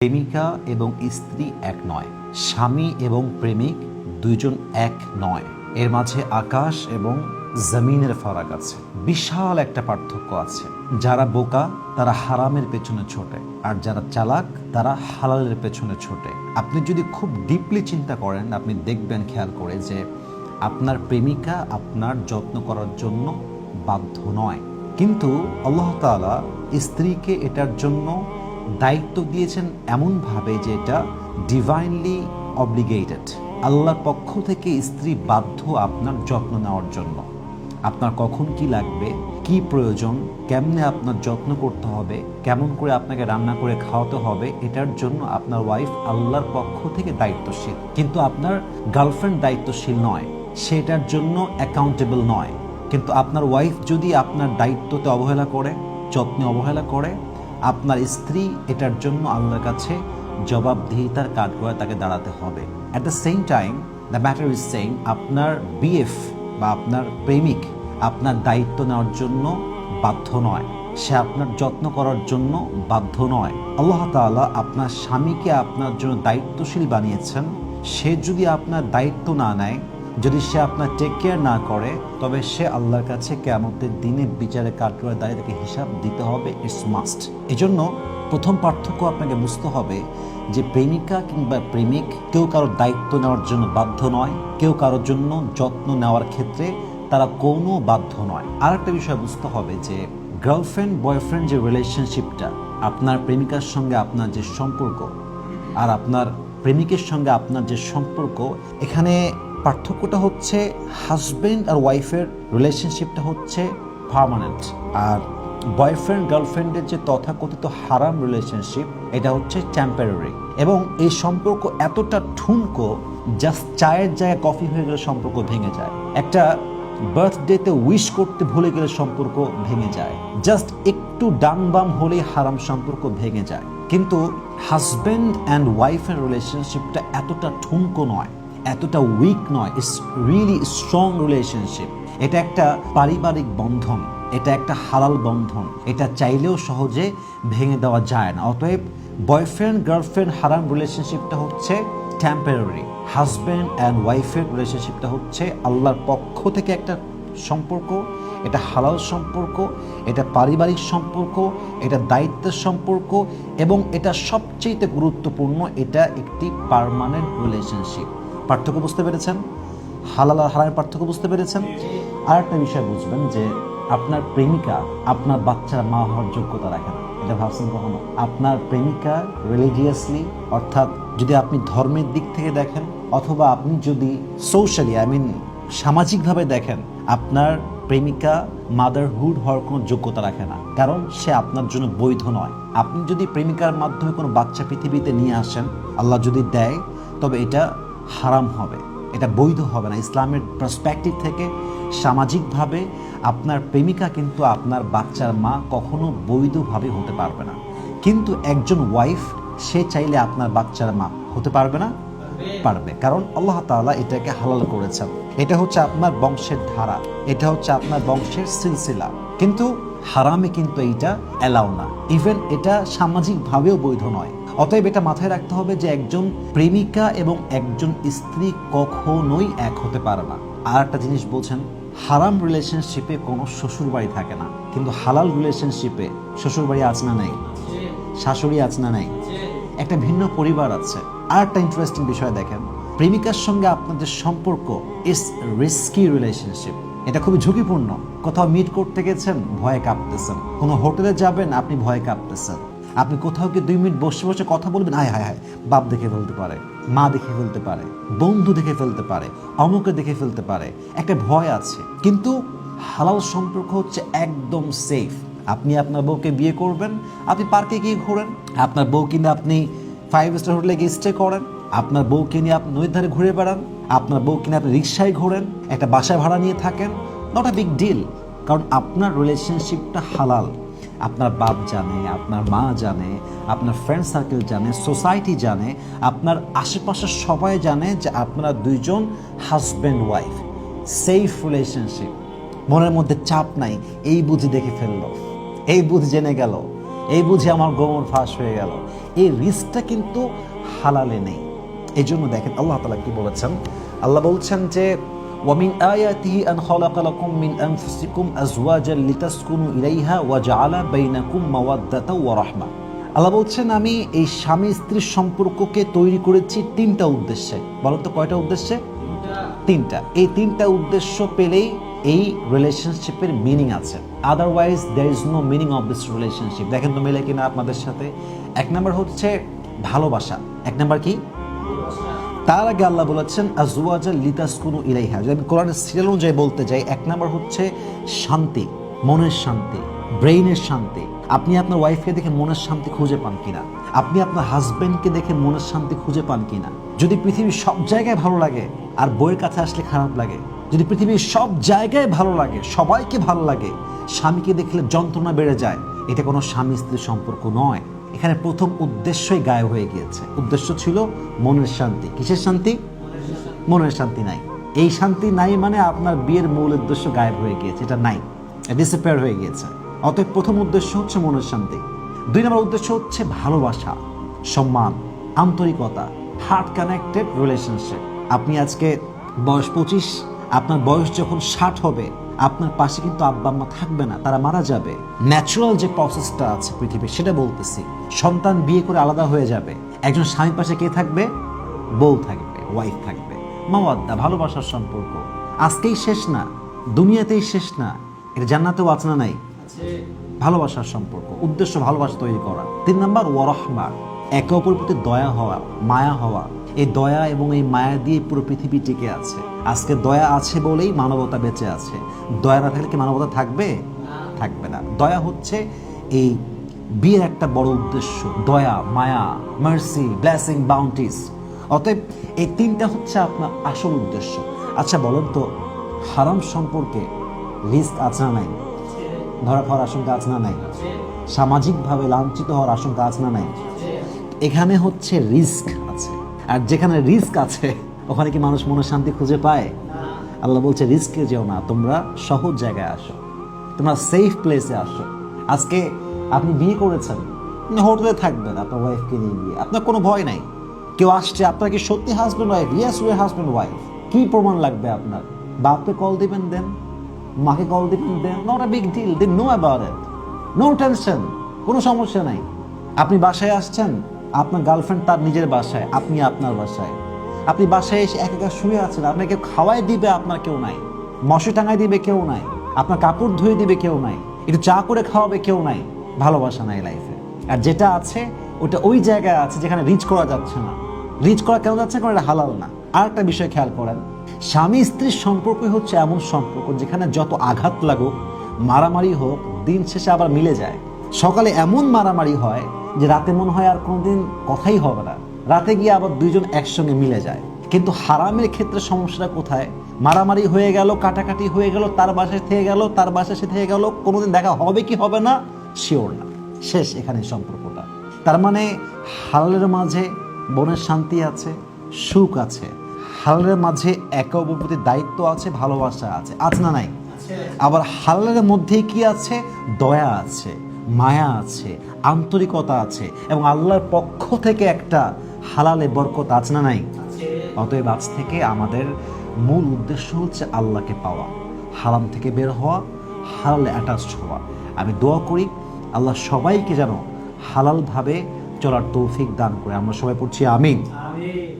প্রেমিকা এবং স্ত্রী এক নয়, স্বামী এবং প্রেমিক দুইজন এক নয়। এর মাঝে আকাশ এবং জমিনের ফারাক আছে, বিশাল একটা পার্থক্য আছে। যারা বোকা তারা হারামের পেছনে ছোটে, আর যারা চালাক তারা হালালের পেছনে ছোটে। আপনি যদি খুব ডিপলি চিন্তা করেন, আপনি দেখবেন খেয়াল করে যে আপনার প্রেমিকা আপনার যত্ন করার জন্য বাধ্য নয়, কিন্তু আল্লাহ তাআলা স্ত্রীকে এটার জন্য দায়িত্ব দিয়েছেন এমনভাবে যে এটা ডিভাইনলি অব্লিগেটেড। আল্লাহর পক্ষ থেকে স্ত্রী বাধ্য আপনার যত্ন নেওয়ার জন্য। আপনার কখন কি লাগবে, কি প্রয়োজন, কেমনে আপনার যত্ন করতে হবে, কেমন করে আপনাকে রান্না করে খাওয়াতে হবে, এটার জন্য আপনার ওয়াইফ আল্লাহর পক্ষ থেকে দায়িত্বশীল। কিন্তু আপনার গার্লফ্রেন্ড দায়িত্বশীল নয়, সেটার জন্য অ্যাকাউন্টেবল নয়। কিন্তু আপনার ওয়াইফ যদি আপনার দায়িত্বতে অবহেলা করে, যত্নে অবহেলা করে, আপনার স্ত্রী এটার জন্য আল্লাহর কাছে জবাবদিহিতার কাঠগড়ায় তাকে দাঁড়াতে হবে। At the same time the matter is same, আপনার বিএফ বা আপনার প্রেমিক আপনার দায়িত্ব নেওয়ার জন্য বাধ্য নয়, সে আপনার যত্ন করার জন্য বাধ্য নয়। আল্লাহ তাআলা আপনার স্বামীকে আপনার জন্য দায়িত্বশীল বানিয়েছেন। সে যদি আপনার দায়িত্ব না নেয়, যদি সে আপনার টেক কেয়ার না করে, তবে সে আল্লাহর কাছে কিয়ামতের দিনে বিচারের কাঠগড়ায় দাঁড়িয়ে তাকে হিসাব দিতে হবে। It's must. এজন্য প্রথম পার্থক্য আপনাকে বুঝতে হবে যে প্রেমিকা কিংবা প্রেমিক কেউ কারোর দায়িত্ব নেওয়ার জন্য বাধ্য নয়, কেউ কারোর জন্য যত্ন নেওয়ার ক্ষেত্রে তারা কোনো বাধ্য নয়। আর একটা বিষয় বুঝতে হবে যে গার্লফ্রেন্ড বয়ফ্রেন্ড যে রিলেশনশিপটা, আপনার প্রেমিকার সঙ্গে আপনার যে সম্পর্ক আর আপনার প্রেমিকের সঙ্গে আপনার যে সম্পর্ক, এখানে পার্থক্যটা হচ্ছে হাজব্যান্ড আর ওয়াইফের রিলেশনশিপটা হচ্ছে পার্মানেন্ট, আর বয়ফ্রেন্ড গার্লফ্রেন্ডের যে তথাকথিত হারাম রিলেশনশিপ, এটা হচ্ছে টেম্পোরারি। এবং এই সম্পর্ক এতটা ঠুনকো, জাস্ট চায়ের জায়গায় কফি হয়ে গেলে সম্পর্ক ভেঙে যায়। একটা বার্থডেতে উইশ করতে ভুলে গেলে সম্পর্ক ভেঙে যায়। জাস্ট একটু ডান বাম হলেই হারাম সম্পর্ক ভেঙে যায়। কিন্তু হাজব্যান্ড অ্যান্ড ওয়াইফের রিলেশনশিপটা এতটা ঠুনকো নয়, এতটা উইক নয়। It's really strong relationship. এটা একটা পারিবারিক বন্ধন, এটা একটা হালাল বন্ধন, এটা চাইলেও সহজে ভেঙে দেওয়া যায় না। অতএব বয়ফ্রেন্ড গার্লফ্রেন্ড হারাম রিলেশনশিপটা হচ্ছে টেম্পোরারি, হাজব্যান্ড অ্যান্ড ওয়াইফের রিলেশনশিপটা হচ্ছে আল্লাহর পক্ষ থেকে একটা সম্পর্ক। এটা হালাল সম্পর্ক, এটা পারিবারিক সম্পর্ক, এটা দায়িত্বের সম্পর্ক, এবং এটা সবচেয়ে গুরুত্বপূর্ণ, এটা একটি পার্মানেন্ট রিলেশনশিপ। পার্থক্য বুঝতে পেরেছেন? হালাল আর হারামের পার্থক্য বুঝতে পেরেছেন? আর একটা বিষয় বুঝবেন যে আপনার প্রেমিকা আপনার বাচ্চার মা হওয়ার যোগ্যতা রাখে না। এটা ভাবছেন কখনো? আপনার প্রেমিকা রিলিজিয়াসলি, অর্থাৎ যদি আপনি ধর্মের দিক থেকে দেখেন, অথবা আপনি যদি সোশ্যালি সামাজিকভাবে দেখেন, আপনার প্রেমিকা মাদারহুড হওয়ার কোনো যোগ্যতা রাখে না, কারণ সে আপনার জন্য বৈধ নয়। আপনি যদি প্রেমিকার মাধ্যমে কোনো বাচ্চা পৃথিবীতে নিয়ে আসেন, আল্লাহ যদি দেয়, তবে এটা হারাম হবে, এটা বৈধ হবে না। ইসলামের পার্সপেক্টিভ থেকে সামাজিকভাবে আপনার প্রেমিকা কিন্তু আপনার বাচ্চার মা কখনো বৈধভাবে হতে পারবে না। কিন্তু একজন ওয়াইফ, সে চাইলে আপনার বাচ্চার মা হতে পারবে না? পারবে, কারণ আল্লাহ তাআলা এটাকে হালাল করেছেন। এটা হচ্ছে আপনার বংশের ধারা, এটা হচ্ছে আপনার বংশের সিলসিলা। কিন্তু হারামে কিন্তু এইটা অ্যালাউ না, ইভেন এটা সামাজিকভাবেও বৈধ নয়। অতএব এটা মাথায় রাখতে হবে যে একজন প্রেমিকা এবং একজন স্ত্রী কখনোই এক হতে পারে না। আর একটা জিনিস বলছেন, হারাম রিলেশনশিপে কোনো শ্বশুর বাড়ি থাকে না, কিন্তু হালাল রিলেশনশিপে শ্বশুর বাড়ি আছে না নাই, শাশুড়ি আছে না নাই, একটা ভিন্ন পরিবার আছে। আর একটা ইন্টারেস্টিং বিষয় দেখেন, প্রেমিকার সঙ্গে আপনাদের সম্পর্ক ইজ রিস্কি রিলেশনশিপ। এটা খুবই ঝুঁকিপূর্ণ। কোথাও মিট করতে গেছেন, ভয়ে কাঁপতেছেন। কোনো হোটেলে যাবেন, আপনি ভয়ে কাঁপতেছেন। আপনি কোথাও কি 2 মিনিট বসে বসে কথা বলবেন, হায় হায় হায়, বাপ দেখে ফেলতে পারে, মা দেখে ফেলতে পারে, বন্ধু দেখে ফেলতে পারে, অমুকে দেখে ফেলতে পারে, একটা ভয় আছে। কিন্তু হালাল সম্পর্ক হচ্ছে একদম সেফ। আপনি আপনার বউকে বিয়ে করবেন, আপনি পার্কে গিয়ে ঘোরেন, আপনার বউ কিনে আপনি 5 স্টার হোটেলে গিয়ে স্টে করেন, আপনার বউ কিনে আপনি নদীর ধারে ঘুরে বেড়ান, আপনার বউ কিনে আপনি রিক্সায় ঘোরেন, একটা বাসায় ভাড়া নিয়ে থাকেন, নট আ বিগ ডিল। কারণ আপনার রিলেশনশিপটা হালাল। আপনার বাপ জানে, আপনার মা জানে, আপনার ফ্রেন্ড সার্কেল জানে, সোসাইটি জানে, আপনার আশেপাশের সবাই জানে যে আপনারা দুইজন হাজব্যান্ড ওয়াইফ, সেফ রিলেশনশিপ। মনের মধ্যে চাপ নাই, এই বুঝি দেখে ফেললো, এই বুঝি জেনে গেল, এই বুঝি আমার গোমর ফাঁস হয়ে গেল, এই রিস্কটা কিন্তু হালালে নেই। এই জন্য দেখেন আল্লাহ তাআলা কি বলেছেন, আল্লাহ বলছেন যে ওয়ামিন আয়াতিহি আন খালাকা লাকুম মিন আনফুসিকুম আজওয়াজান লিতাসকুনু ইলাইহা ওয়া জাআলা বাইনাকুম মাওয়াদ্দাতাও ওয়া রাহমা। আল্লাহ বলছেন আমি এই স্বামী স্ত্রীর সম্পর্ককে তৈরি করেছি তিনটা উদ্দেশ্যে। বলো তো কয়টা উদ্দেশ্যে? তিনটা। এই তিনটা উদ্দেশ্য পেলেই এই রিলেশনশিপের মিনিং আছে, otherwise there is no meaning of this relationship. দেখেন তো মেলে কিনা আপনাদের সাথে। এক নাম্বার হচ্ছে ভালোবাসা। এক নাম্বার কি? তার আগে আল্লাহ বলেছেন আজওয়াজা লিতাসকুনু ইলাইহা। যদি আমি কোরআনের সিরিয়াল অনুযায়ী বলতে যাই, এক নাম্বার হচ্ছে শান্তি, মনের শান্তি, ব্রেইনের শান্তি। আপনি আপনার ওয়াইফকে দেখে মনের শান্তি খুঁজে পান কিনা? আপনি আপনার হাজবেন্ডকে দেখে মনের শান্তি খুঁজে পান কিনা? যদি পৃথিবীর সব জায়গায় ভালো লাগে আর বইয়ের কাছে আসলে খারাপ লাগে, যদি পৃথিবীর সব জায়গায় ভালো লাগে, সবাইকে ভালো লাগে, স্বামীকে দেখলে যন্ত্রণা বেড়ে যায়, এটা কোনো স্বামী স্ত্রীর সম্পর্ক নয়। এখানে প্রথম উদ্দেশ্যই গায়েব হয়ে গিয়েছে। উদ্দেশ্য ছিল মনের শান্তি। কিসের শান্তি? মনের শান্তি নাই। এই শান্তি নাই মানে আপনার বিয়ের মূল উদ্দেশ্য গায়েব হয়ে গিয়েছে, এটা নাই, ডিসঅ্যাপিয়ার হয়ে গিয়েছে। অতএব প্রথম উদ্দেশ্য হচ্ছে মনের শান্তি। দুই নম্বর উদ্দেশ্য হচ্ছে ভালোবাসা, সম্মান, আন্তরিকতা, হার্ট কানেক্টেড রিলেশনশিপ। আপনি আজকে বয়স 25, আপনার বয়স যখন 60 হবে, আপনার পাশে কিন্তু আব্বা আম্মা থাকবে না, তারা মারা যাবে। ন্যাচারাল যে প্রসেসটা আছে পৃথিবীর সেটা বলতেছি। সন্তান বিয়ে করে আলাদা হয়ে যাবে, একজন স্বামীর পাশে কে থাকবে? বউ থাকবে, ওয়াইফ থাকবে। মাওয়াদ্দা, ভালোবাসার সম্পর্ক আজকেই শেষ না, দুনিয়াতেই শেষ না, এটা জান্নাতেও আছে না নাই? ভালোবাসার সম্পর্ক, উদ্দেশ্য ভালোবাসা তৈরি করা। 3 নাম্বার ওয়ারাহমা, একে অপরের প্রতি দয়া হওয়া, মায়া হওয়া। এই দয়া এবং এই মায়া দিয়ে পুরো পৃথিবী টিকে আছে। আজকে দয়া আছে বলেই মানবতা বেঁচে আছে। দয়া না থাকলে কি মানবতা থাকবে? থাকবে না। দয়া হচ্ছে এই বিয়ের একটা বড় উদ্দেশ্য, দয়া, মায়া, মার্সি, ব্লেসিং, বাউন্টিস। অতএব এই তিনটা হচ্ছে আপনার আসল উদ্দেশ্য। আচ্ছা বলেন তো, হারাম সম্পর্কে রিস্ক আছে না নাই? ধরা খাওয়ার আশঙ্কা আছে না নাই? সামাজিকভাবে লাঞ্ছিত হওয়ার আশঙ্কা আছে না নাই? এখানে হচ্ছে রিস্ক আছে। আর যেখানে রিস্ক আছে ওখানে কি মানুষ মনের শান্তি খুঁজে পায়? আল্লাহ বলছে রিস্কে যেও না, তোমরা সহজ জায়গায় আসো, তোমরা সেফ প্লেসে আসো। আজকে আপনি বিয়ে করেছেন, হোটেলে থাকবেন আপনার ওয়াইফকে নিয়ে গিয়ে, আপনার কোনো ভয় নাই। কেউ আসছে, আপনার কি সত্যি husband wife? Yes, we husband wife. কি প্রমাণ লাগবে আপনার? বাপকে কল দিবেন দেন, মাকে কল দিবেন দেন, not a big deal, they know about it, no tension, কোনো সমস্যা নাই। আপনি বাসায় আসছেন, আপনার গার্লফ্রেন্ড তার নিজের বাসায়, আপনি আপনার বাসায়। আপনি বাসায় এসে একা একা শুয়ে আছেন, আপনাকে খাওয়াই দিবে আপনার কেউ নাই, মশে টাঙাই দিবে কেউ নাই, আপনার কাপড় ধুয়ে দিবে কেউ নাই, একটু চা করে খাওয়াবে কেউ নাই। ভালোবাসা নাই লাইফে। আর যেটা আছে ওটা ওই জায়গায় আছে যেখানে রিচ করা যাচ্ছে না। রিচ করা কেন যাচ্ছে? কারণ এটা হালাল না। আর একটা বিষয় খেয়াল করেন, স্বামী স্ত্রীর সম্পর্কই হচ্ছে এমন সম্পর্ক যেখানে যত আঘাত লাগুক, মারামারি হোক, দিন শেষে আবার মিলে যায়। সকালে এমন মারামারি হয় যে রাতে মনে হয় আর কোনোদিন কথাই হবে না, রাতে গিয়ে আবার দুইজন একসঙ্গে মিলে যায়। কিন্তু হারামের ক্ষেত্রে সমস্যাটা কোথায়? মারামারি হয়ে গেল, কাটাকাটি হয়ে গেল, তার বাসায় থেকে গেল, তার বাসায় সে থেকে গেল, কোনোদিন দেখা হবে কি হবে না শিওর না, শেষ এখানে সম্পর্কটা। তার মানে হালালের মাঝে মনের শান্তি আছে, সুখ আছে, হালালের মাঝে একে অপরের প্রতি দায়িত্ব আছে, ভালোবাসা আছে, আছে না নাই? আবার হালালের মধ্যে কি আছে? দয়া আছে, মায়া আছে, আন্তরিকতা আছে, এবং আল্লাহর পক্ষ থেকে একটা হালালে বরকত আছে না নাই? অতএব আজ থেকে আমাদের মূল উদ্দেশ্য হচ্ছে আল্লাহকে পাওয়া, হারাম থেকে বের হওয়া, হালালে অ্যাটাচড হওয়া। আমি দোয়া করি আল্লাহ সবাইকে যেন হালালভাবে চলার তৌফিক দান করে। আমরা সবাই পড়ছি আমিন।